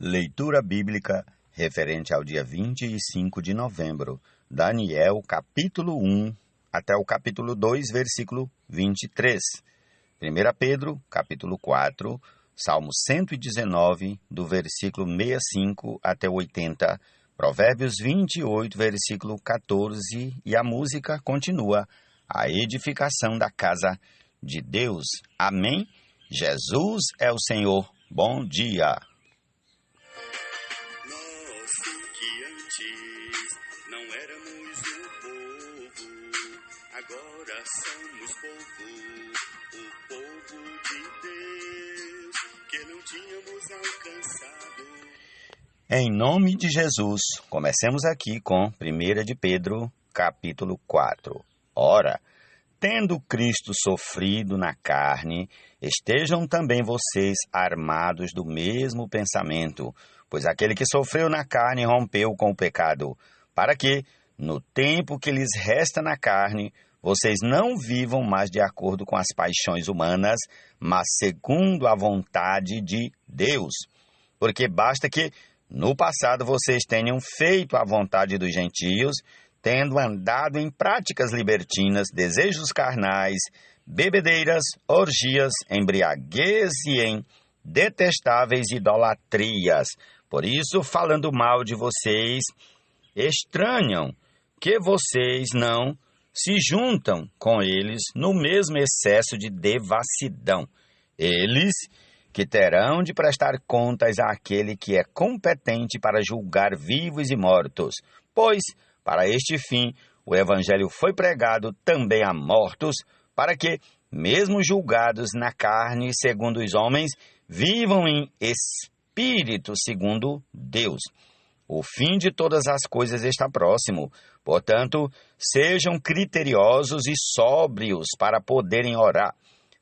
Leitura bíblica referente ao dia 25 de novembro, Daniel, capítulo 1, até o capítulo 2, versículo 23. 1 Pedro, capítulo 4, Salmo 119, do versículo 65 até 80, Provérbios 28, versículo 14, e a música continua, a edificação da casa de Deus. Amém? Jesus é o Senhor. Bom dia! Não éramos o povo, agora somos povo, o povo de Deus, que não tínhamos alcançado. Em nome de Jesus, comecemos aqui com 1 de Pedro, capítulo 4. Ora, tendo Cristo sofrido na carne, estejam também vocês armados do mesmo pensamento, pois aquele que sofreu na carne rompeu com o pecado, para que, no tempo que lhes resta na carne, vocês não vivam mais de acordo com as paixões humanas, mas segundo a vontade de Deus. Porque basta que, no passado, vocês tenham feito a vontade dos gentios, tendo andado em práticas libertinas, desejos carnais, bebedeiras, orgias, embriaguez e em detestáveis idolatrias. Por isso, falando mal de vocês, estranham que vocês não se juntam com eles no mesmo excesso de devassidão. Eles que terão de prestar contas àquele que é competente para julgar vivos e mortos, pois, para este fim, o Evangelho foi pregado também a mortos, para que, mesmo julgados na carne segundo os homens, vivam em espírito segundo Deus. O fim de todas as coisas está próximo. Portanto, sejam criteriosos e sóbrios para poderem orar.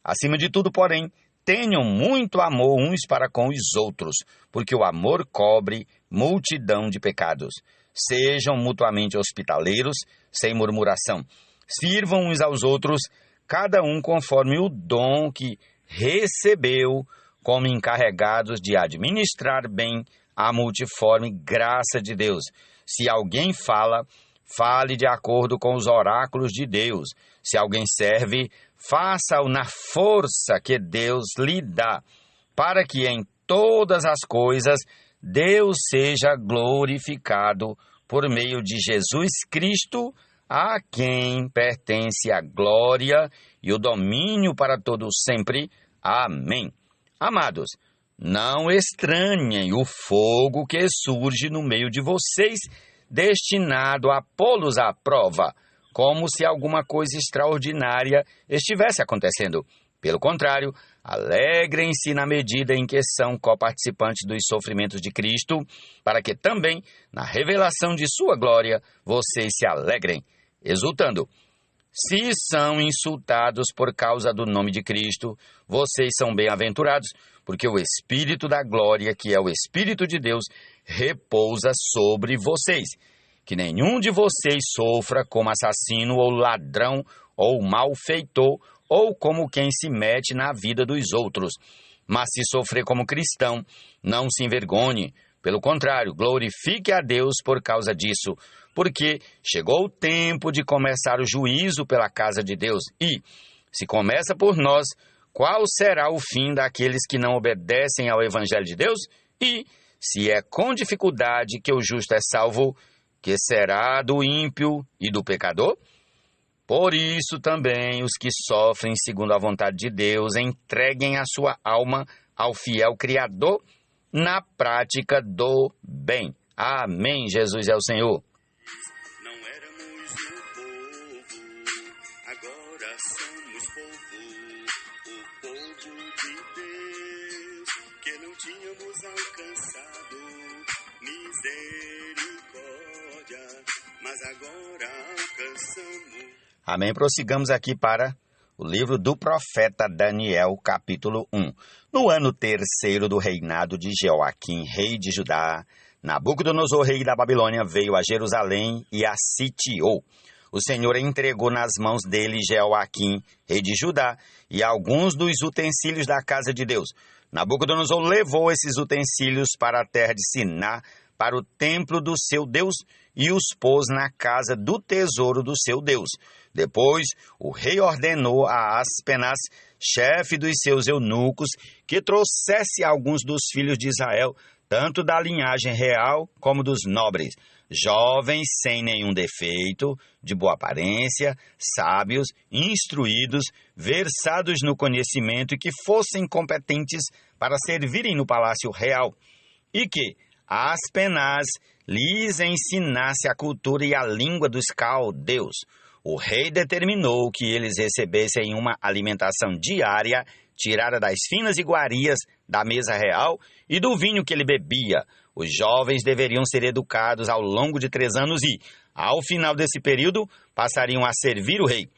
Acima de tudo, porém, tenham muito amor uns para com os outros, porque o amor cobre multidão de pecados. Sejam mutuamente hospitaleiros, sem murmuração. Sirvam uns aos outros, cada um conforme o dom que recebeu, como encarregados de administrar bem a multiforme graça de Deus. Se alguém fala, fale de acordo com os oráculos de Deus. Se alguém serve, faça-o na força que Deus lhe dá, para que em todas as coisas Deus seja glorificado por meio de Jesus Cristo, a quem pertence a glória e o domínio para todos sempre. Amém. Amados, não estranhem o fogo que surge no meio de vocês, destinado a pô-los à prova, como se alguma coisa extraordinária estivesse acontecendo. Pelo contrário, alegrem-se na medida em que são coparticipantes dos sofrimentos de Cristo, para que também, na revelação de sua glória, vocês se alegrem, exultando. Se são insultados por causa do nome de Cristo, vocês são bem-aventurados, porque o Espírito da glória, que é o Espírito de Deus, repousa sobre vocês. Que nenhum de vocês sofra como assassino ou ladrão ou malfeitor, ou como quem se mete na vida dos outros. Mas se sofrer como cristão, não se envergonhe. Pelo contrário, glorifique a Deus por causa disso, porque chegou o tempo de começar o juízo pela casa de Deus. E, se começa por nós, qual será o fim daqueles que não obedecem ao Evangelho de Deus? E, se é com dificuldade que o justo é salvo, que será do ímpio e do pecador? Por isso também os que sofrem segundo a vontade de Deus entreguem a sua alma ao fiel Criador na prática do bem. Amém. Jesus é o Senhor. Não éramos o povo, agora somos povo, o povo de Deus, que não tínhamos alcançado misericórdia, mas agora alcançamos. Amém. Prossigamos aqui para o livro do profeta Daniel, capítulo 1. No ano terceiro do reinado de Jeoaquim, rei de Judá, Nabucodonosor, rei da Babilônia, veio a Jerusalém e a sitiou. O Senhor entregou nas mãos dele Jeoaquim, rei de Judá, e alguns dos utensílios da casa de Deus. Nabucodonosor levou esses utensílios para a terra de Siná, para o templo do seu Deus, e os pôs na casa do tesouro do seu Deus. Depois, o rei ordenou a Aspenaz, chefe dos seus eunucos, que trouxesse alguns dos filhos de Israel, tanto da linhagem real como dos nobres, jovens sem nenhum defeito, de boa aparência, sábios, instruídos, versados no conhecimento e que fossem competentes para servirem no palácio real, e que Aspenaz lhes ensinasse a cultura e a língua dos caldeus. O rei determinou que eles recebessem uma alimentação diária, tirada das finas iguarias da mesa real e do vinho que ele bebia. Os jovens deveriam ser educados ao longo de 3 anos e, ao final desse período, passariam a servir o rei.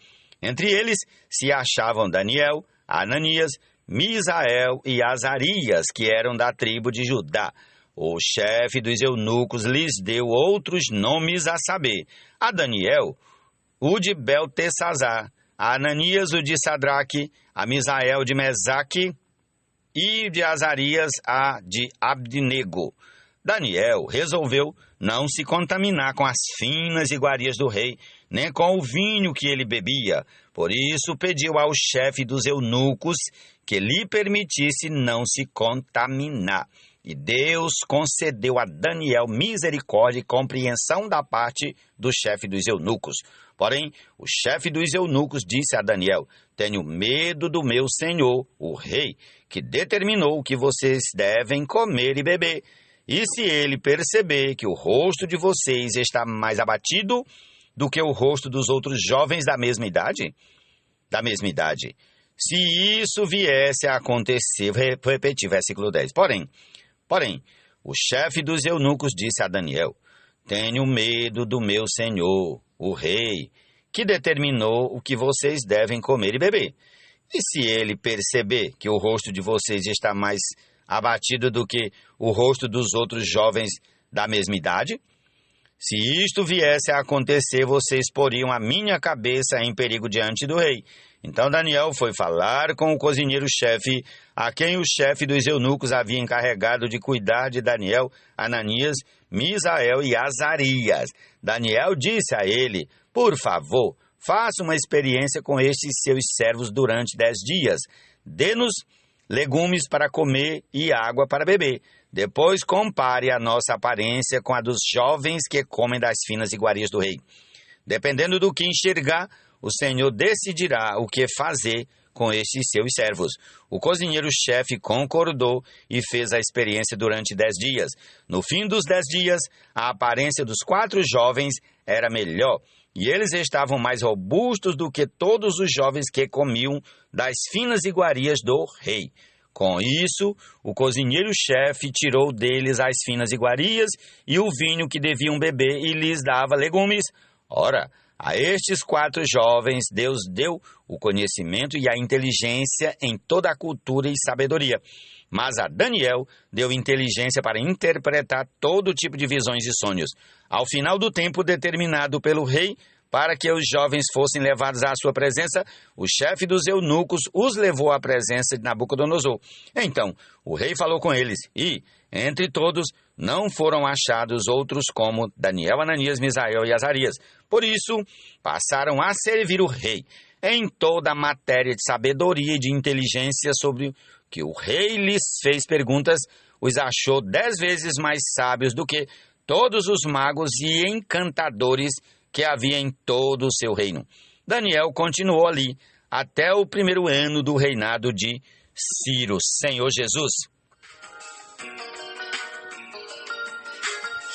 Entre eles se achavam Daniel, Ananias, Misael e Azarias, que eram da tribo de Judá. O chefe dos eunucos lhes deu outros nomes, a saber, a Daniel, o de Beltesazar, a Ananias, o de Sadraque, a Misael de Mesaque e de Azarias, a de Abdinego. Daniel resolveu não se contaminar com as finas iguarias do rei, nem com o vinho que ele bebia. Por isso pediu ao chefe dos eunucos que lhe permitisse não se contaminar. E Deus concedeu a Daniel misericórdia e compreensão da parte do chefe dos eunucos. Porém, o chefe dos eunucos disse a Daniel: tenho medo do meu senhor, o rei, que determinou o que vocês devem comer e beber. E se ele perceber que o rosto de vocês está mais abatido do que o rosto dos outros jovens da mesma idade? Se isso viesse a acontecer, vou repetir, versículo 10. Porém, o chefe dos eunucos disse a Daniel: tenho medo do meu senhor, o rei, que determinou o que vocês devem comer e beber. E se ele perceber que o rosto de vocês está mais abatido do que o rosto dos outros jovens da mesma idade? Se isto viesse a acontecer, vocês poriam a minha cabeça em perigo diante do rei. Então Daniel foi falar com o cozinheiro-chefe, a quem o chefe dos eunucos havia encarregado de cuidar de Daniel, Ananias, Misael e Azarias. Daniel disse a ele: por favor, faça uma experiência com estes seus servos durante 10 dias. Dê-nos legumes para comer e água para beber. Depois compare a nossa aparência com a dos jovens que comem das finas iguarias do rei. Dependendo do que enxergar, o Senhor decidirá o que fazer com estes seus servos. O cozinheiro-chefe concordou e fez a experiência durante 10 dias. No fim dos 10 dias, a aparência dos 4 jovens era melhor, e eles estavam mais robustos do que todos os jovens que comiam das finas iguarias do rei. Com isso, o cozinheiro-chefe tirou deles as finas iguarias e o vinho que deviam beber e lhes dava legumes. Ora, a estes 4 jovens Deus deu o conhecimento e a inteligência em toda a cultura e sabedoria. Mas a Daniel deu inteligência para interpretar todo tipo de visões e sonhos. Ao final do tempo determinado pelo rei, para que os jovens fossem levados à sua presença, o chefe dos eunucos os levou à presença de Nabucodonosor. Então, o rei falou com eles, e, entre todos, não foram achados outros como Daniel, Ananias, Misael e Azarias. Por isso, passaram a servir o rei em toda a matéria de sabedoria e de inteligência sobre que o rei lhes fez perguntas, os achou 10 vezes mais sábios do que todos os magos e encantadores que havia em todo o seu reino. Daniel continuou ali até o 1º ano do reinado de Ciro. Senhor Jesus.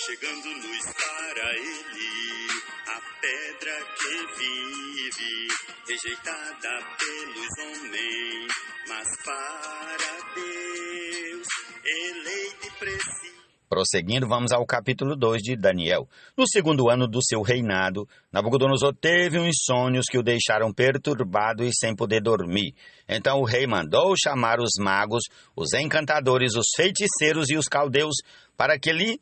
Chegando-nos para ele, a pedra que vive, rejeitada pelos homens, mas para Deus, eleita e preciosa. Prosseguindo, vamos ao capítulo 2 de Daniel. No 2º ano do seu reinado, Nabucodonosor teve uns sonhos que o deixaram perturbado e sem poder dormir. Então o rei mandou chamar os magos, os encantadores, os feiticeiros e os caldeus, para que lhe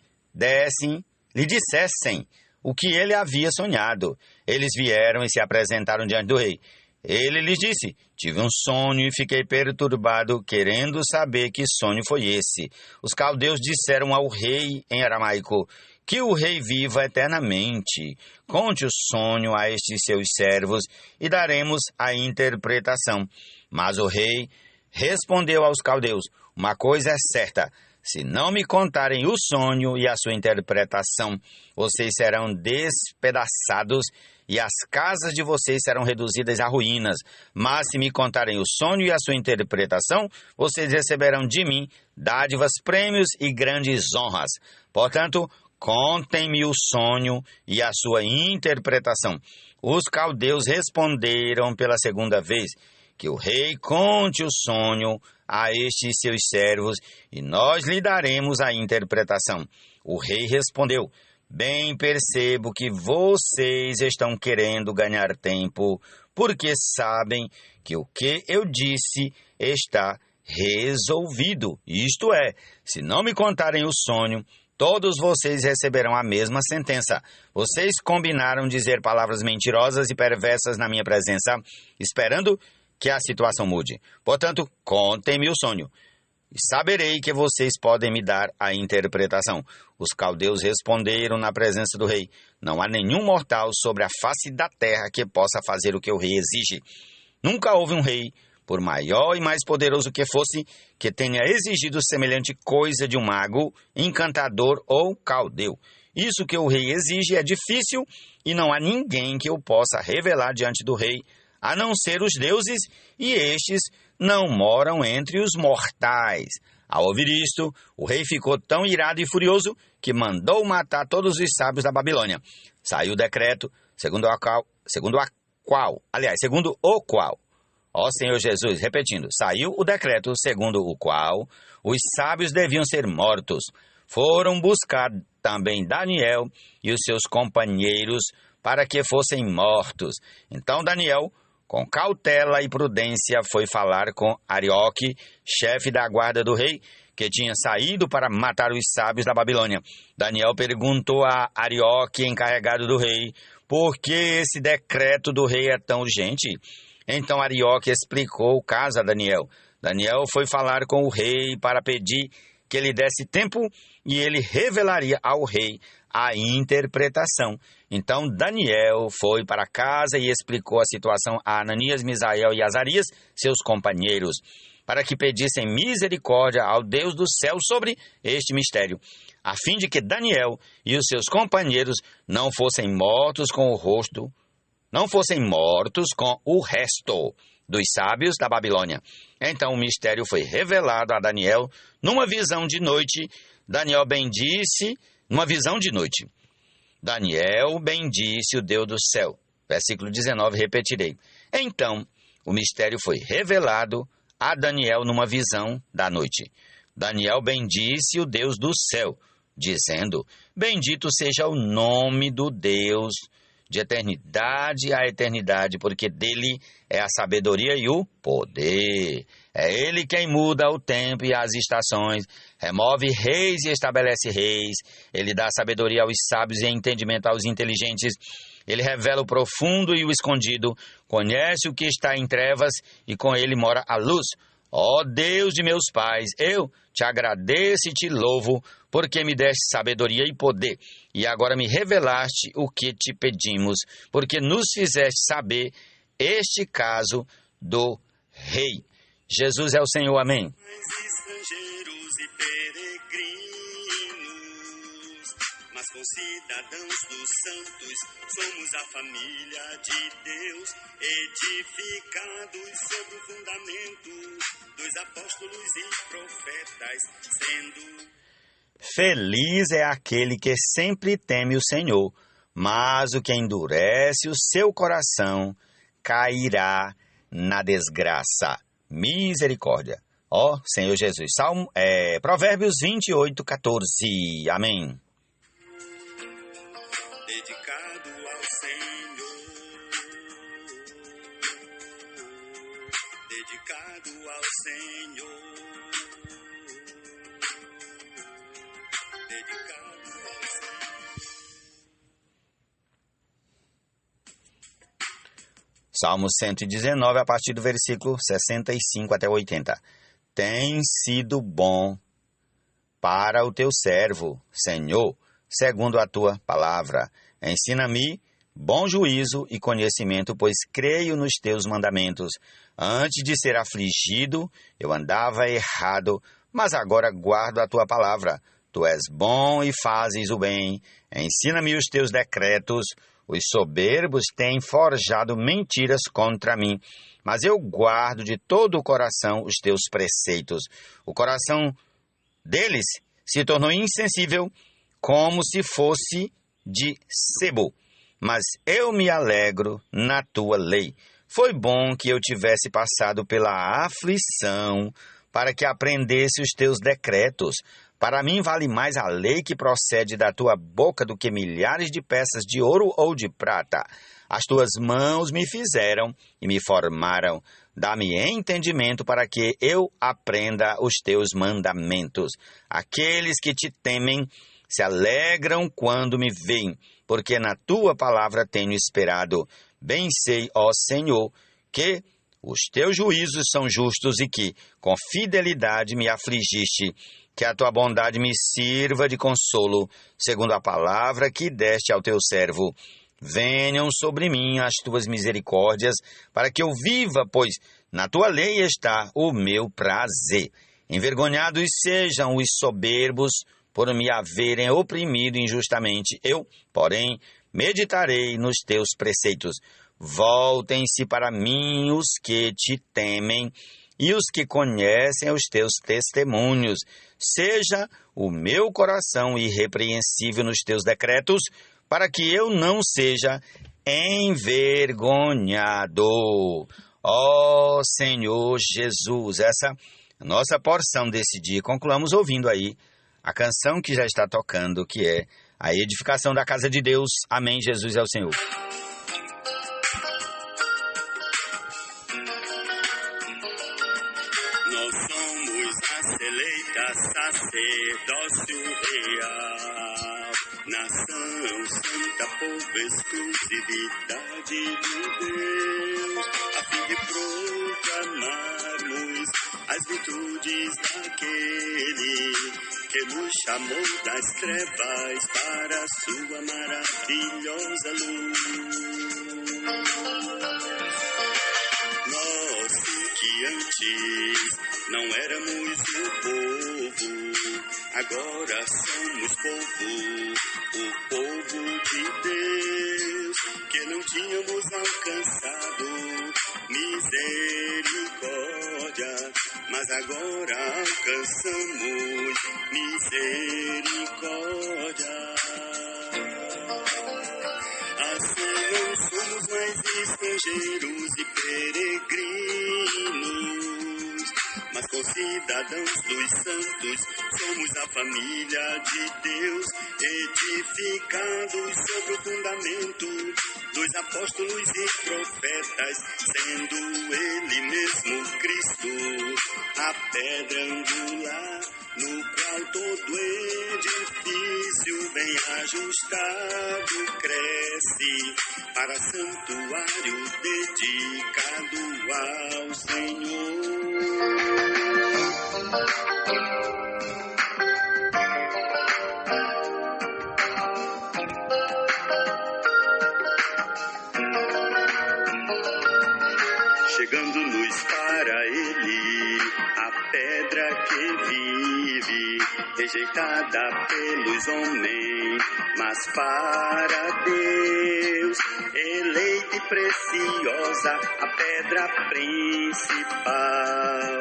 dissessem o que ele havia sonhado. Eles vieram e se apresentaram diante do rei. Ele lhes disse: tive um sonho e fiquei perturbado, querendo saber que sonho foi esse. Os caldeus disseram ao rei em aramaico: que o rei viva eternamente. Conte o sonho a estes seus servos e daremos a interpretação. Mas o rei respondeu aos caldeus: uma coisa é certa. Se não me contarem o sonho e a sua interpretação, vocês serão despedaçados e as casas de vocês serão reduzidas a ruínas. Mas se me contarem o sonho e a sua interpretação, vocês receberão de mim dádivas, prêmios e grandes honras. Portanto, contem-me o sonho e a sua interpretação. Os caldeus responderam pela segunda vez: que o rei conte o sonho a estes seus servos, e nós lhe daremos a interpretação. O rei respondeu: bem percebo que vocês estão querendo ganhar tempo, porque sabem que o que eu disse está resolvido. Isto é, se não me contarem o sonho, todos vocês receberão a mesma sentença. Vocês combinaram dizer palavras mentirosas e perversas na minha presença, esperando que a situação mude. Portanto, contem-me o sonho, e saberei que vocês podem me dar a interpretação. Os caldeus responderam na presença do rei: não há nenhum mortal sobre a face da terra que possa fazer o que o rei exige. Nunca houve um rei, por maior e mais poderoso que fosse, que tenha exigido semelhante coisa de um mago, encantador ou caldeu. Isso que o rei exige é difícil e não há ninguém que o possa revelar diante do rei, a não ser os deuses, e estes não moram entre os mortais. Ao ouvir isto, o rei ficou tão irado e furioso que mandou matar todos os sábios da Babilônia. Saiu o decreto, segundo o qual, ó Senhor Jesus, repetindo, saiu o decreto segundo o qual os sábios deviam ser mortos. Foram buscar também Daniel e os seus companheiros para que fossem mortos. Então Daniel, com cautela e prudência, foi falar com Arioque, chefe da guarda do rei, que tinha saído para matar os sábios da Babilônia. Daniel perguntou a Arioque, encarregado do rei, por que esse decreto do rei é tão urgente? Então Arioque explicou o caso a Daniel. Daniel foi falar com o rei para pedir que ele desse tempo e ele revelaria ao rei a interpretação. Então Daniel foi para casa e explicou a situação a Ananias, Misael e Azarias, seus companheiros, para que pedissem misericórdia ao Deus do céu sobre este mistério, a fim de que Daniel e os seus companheiros não fossem mortos com o resto dos sábios da Babilônia. Então o mistério foi revelado a Daniel numa visão de noite. Daniel bendisse numa visão de noite. Daniel bendisse o Deus do céu. Versículo 19, repetirei. Então o mistério foi revelado a Daniel numa visão da noite. Daniel bendisse o Deus do céu, dizendo: bendito seja o nome do Deus de eternidade a eternidade, porque dele é a sabedoria e o poder. É ele quem muda o tempo e as estações, remove reis e estabelece reis. Ele dá sabedoria aos sábios e entendimento aos inteligentes. Ele revela o profundo e o escondido, conhece o que está em trevas e com ele mora a luz. Ó Deus de meus pais, eu te agradeço e te louvo, porque me deste sabedoria e poder, e agora me revelaste o que te pedimos, porque nos fizeste saber este caso do rei. Jesus é o Senhor, amém. Estrangeiros e peregrinos, mas concidadãos dos santos, somos a família de Deus, edificados sobre o fundamento dos apóstolos e profetas, sendo... Feliz é aquele que sempre teme o Senhor, mas o que endurece o seu coração cairá na desgraça. Misericórdia. Ó Senhor Jesus. Provérbios 28, 14. Amém. Dedicado ao Senhor, dedicado ao Senhor, dedicado ao Senhor. Salmo 119, a partir do versículo 65 até 80. Tem sido bom para o teu servo, Senhor, segundo a tua palavra. Ensina-me bom juízo e conhecimento, pois creio nos teus mandamentos. Antes de ser afligido, eu andava errado, mas agora guardo a tua palavra. Tu és bom e fazes o bem. Ensina-me os teus decretos. Os soberbos têm forjado mentiras contra mim, mas eu guardo de todo o coração os teus preceitos. O coração deles se tornou insensível, como se fosse de sebo. Mas eu me alegro na tua lei. Foi bom que eu tivesse passado pela aflição, para que aprendesse os teus decretos. Para mim vale mais a lei que procede da tua boca do que milhares de peças de ouro ou de prata. As tuas mãos me fizeram e me formaram. Dá-me entendimento para que eu aprenda os teus mandamentos. Aqueles que te temem se alegram quando me veem, porque na tua palavra tenho esperado. Bem sei, ó Senhor, que os teus juízos são justos e que, com fidelidade, me afligiste. Que a tua bondade me sirva de consolo, segundo a palavra que deste ao teu servo. Venham sobre mim as tuas misericórdias, para que eu viva, pois na tua lei está o meu prazer. Envergonhados sejam os soberbos, por me haverem oprimido injustamente. Eu, porém, meditarei nos teus preceitos. Voltem-se para mim os que te temem e os que conhecem os teus testemunhos. Seja o meu coração irrepreensível nos teus decretos, para que eu não seja envergonhado. Ó Senhor Jesus, essa é a nossa porção desse dia. Concluamos ouvindo aí a canção que já está tocando, que é a edificação da casa de Deus. Amém, Jesus é o Senhor. Nós somos a seleita sacerdócio real, nação santa, povo, exclusividade de Deus, a fim de proclamarmos as virtudes daquele que nos chamou das trevas para a sua maravilhosa luz. Nós que antes não éramos o povo, agora somos povo, o povo de Deus, que não tínhamos alcançado misericórdia, mas agora alcançamos misericórdia. Assim não somos mais estrangeiros e peregrinos, mas concidadãos dos santos, somos a família de Deus, edificados sobre o fundamento dos apóstolos e profetas, sendo Ele mesmo Cristo, a pedra angular, no qual todo edifício bem ajustado cresce para santuário dedicado ao Senhor. Chegando-nos para Ele, a pedra que vive, rejeitada pelos homens, mas para Deus, eleita e preciosa, a pedra principal.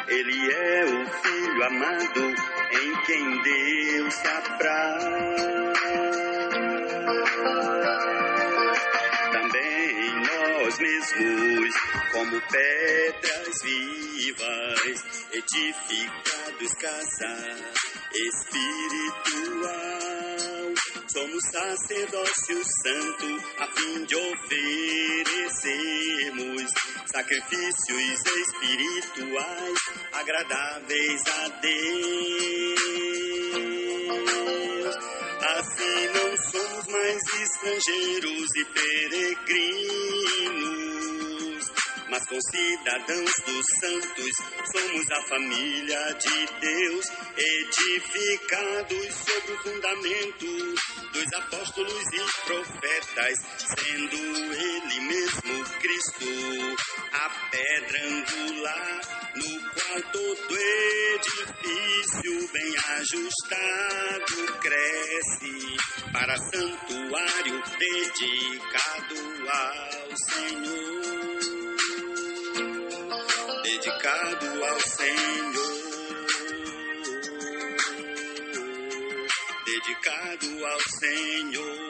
Ele é o Filho amado, em quem Deus se apraz. Também nós mesmos, como pedras vivas, edificados casa espiritual, somos sacerdócio santo, a fim de oferecermos sacrifícios espirituais agradáveis a Deus. Assim não somos mais estrangeiros e peregrinos, mas concidadãos dos santos, somos a família de Deus, edificados sobre o fundamento dos apóstolos e profetas, sendo Ele mesmo Cristo, a pedra angular, no qual todo edifício bem ajustado cresce, para santuário dedicado ao Senhor, dedicado ao Senhor, dedicado ao Senhor.